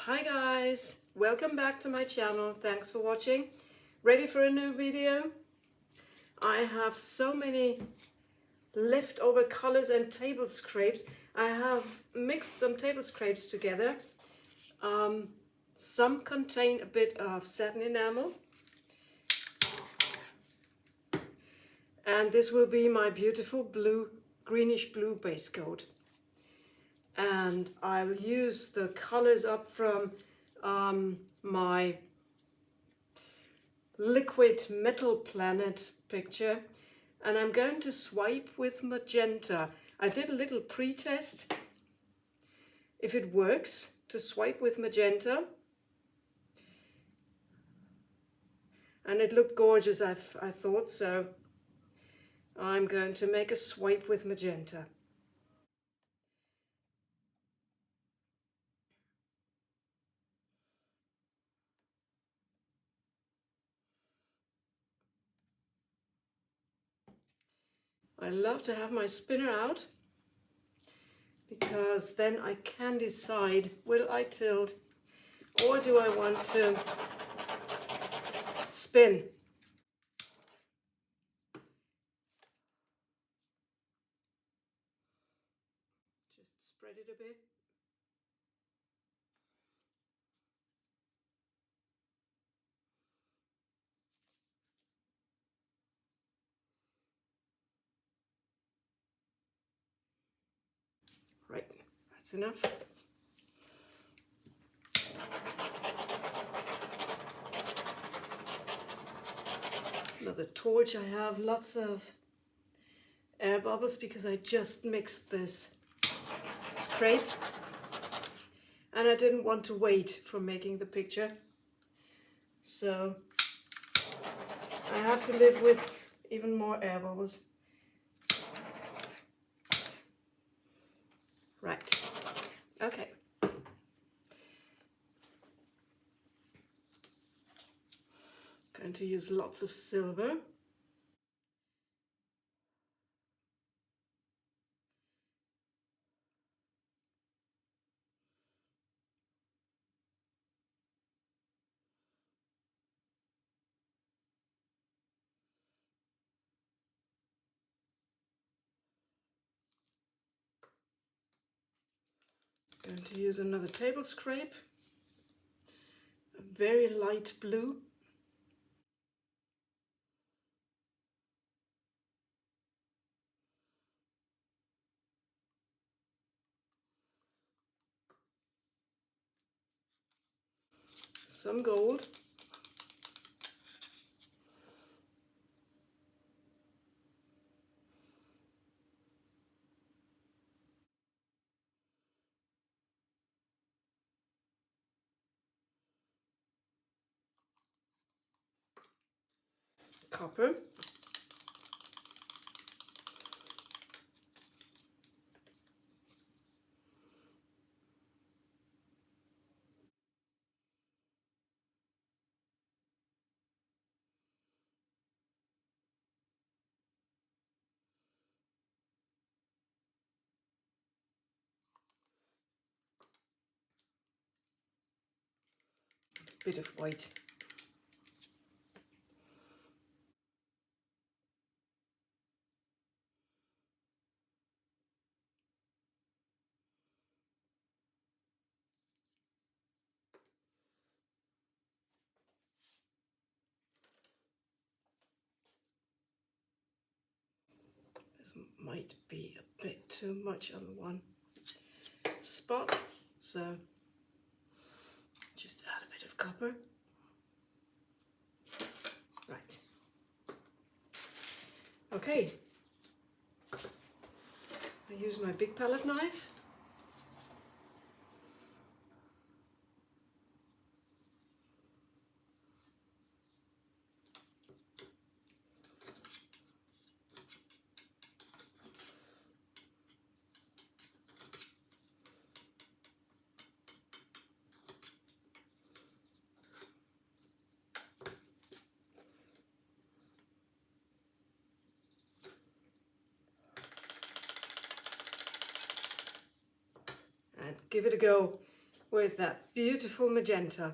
Hi guys, welcome back to my channel. Thanks for watching. Ready for a new video? I have so many leftover colors and table scrapes. I have mixed some table scrapes together. Some contain a bit of satin enamel. And this will be my beautiful blue, greenish blue base coat. And I'll use the colors up from my liquid metal planet picture, and I'm going to swipe with magenta. I did a little pre-test if it works to swipe with magenta, and it looked gorgeous. I thought so. I'm going to make a swipe with magenta. I love to have my spinner out, because then I can decide, will I tilt or do I want to spin? Just spread it a bit. Right, that's enough. Another torch. I have lots of air bubbles because I just mixed this scrape and I didn't want to wait for making the picture, so I have to live with even more air bubbles. Right, okay. Going to use lots of silver. Going to use another table scrape, a very light blue. Some gold. Copper. A bit of white. This might be a bit too much on one spot, so just add a bit of copper. Right. Okay. I use my big palette knife. And give it a go. with that beautiful magenta.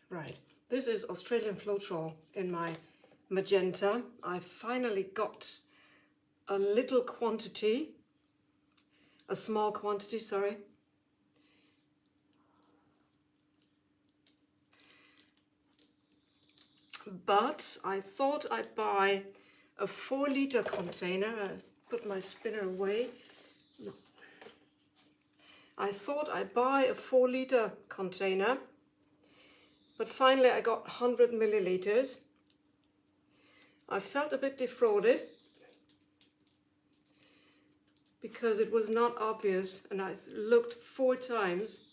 Right, this is Australian Floetrol in my magenta. I finally got a little quantity, a small quantity, sorry. But I thought I'd buy a 4-liter container. I put my spinner away. No. I thought I'd buy a 4-liter container, but finally I got 100 milliliters. I felt a bit defrauded because it was not obvious, and I looked 4 times.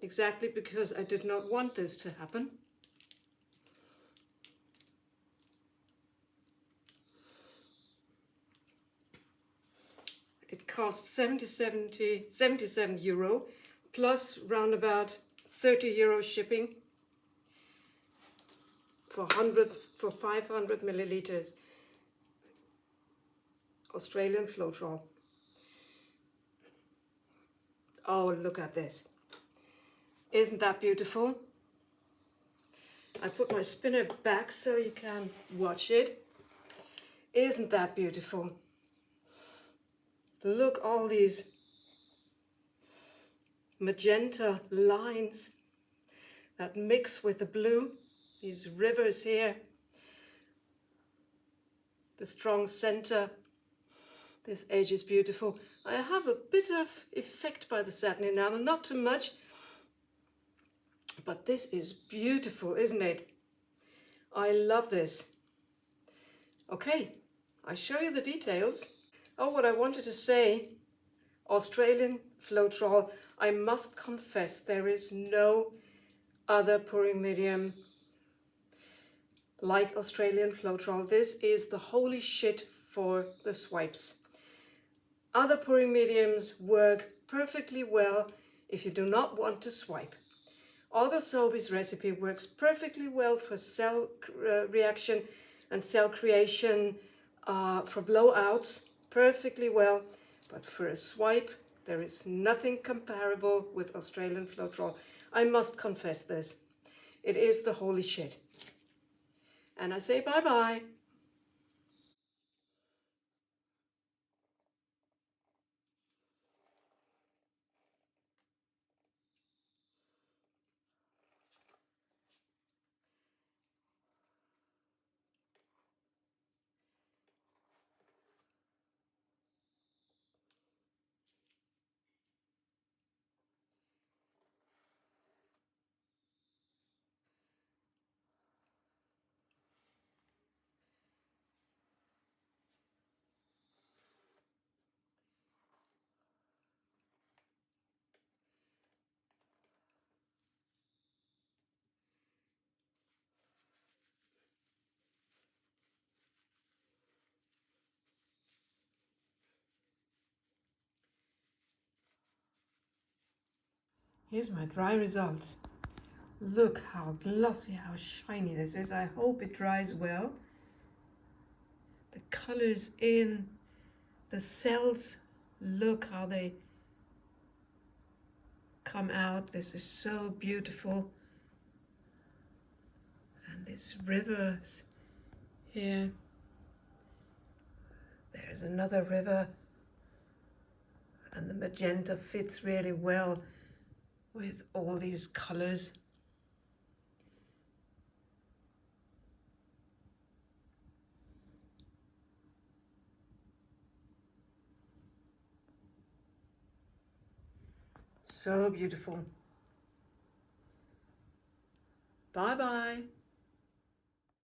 Exactly because I did not want this to happen. It cost 77 euro plus round about 30 euro shipping for 500 milliliters Australian Floetrol. Oh, look at this. Isn't that beautiful? I put my spinner back so you can watch it. Isn't that beautiful? Look, all these magenta lines that mix with the blue, these rivers here, the strong center. This edge is beautiful. I have a bit of effect by the satin enamel, not too much, but this is beautiful, isn't it? I love this. Okay, I show you the details. Oh, what I wanted to say, Australian Floetrol, I must confess there is no other pouring medium like Australian Floetrol. This is the holy shit for the swipes. Other pouring mediums work perfectly well if you do not want to swipe. Olga Sobi's recipe works perfectly well for cell reaction and cell creation, for blowouts, perfectly well. But for a swipe, there is nothing comparable with Australian Floetrol. I must confess this. It is the holy shit. And I say bye-bye. Here's my dry results. Look how glossy, how shiny this is. I hope it dries well. The colors in the cells, look how they come out. This is so beautiful. And this rivers here. There's another river. And the magenta fits really well with all these colors. So beautiful. Bye bye.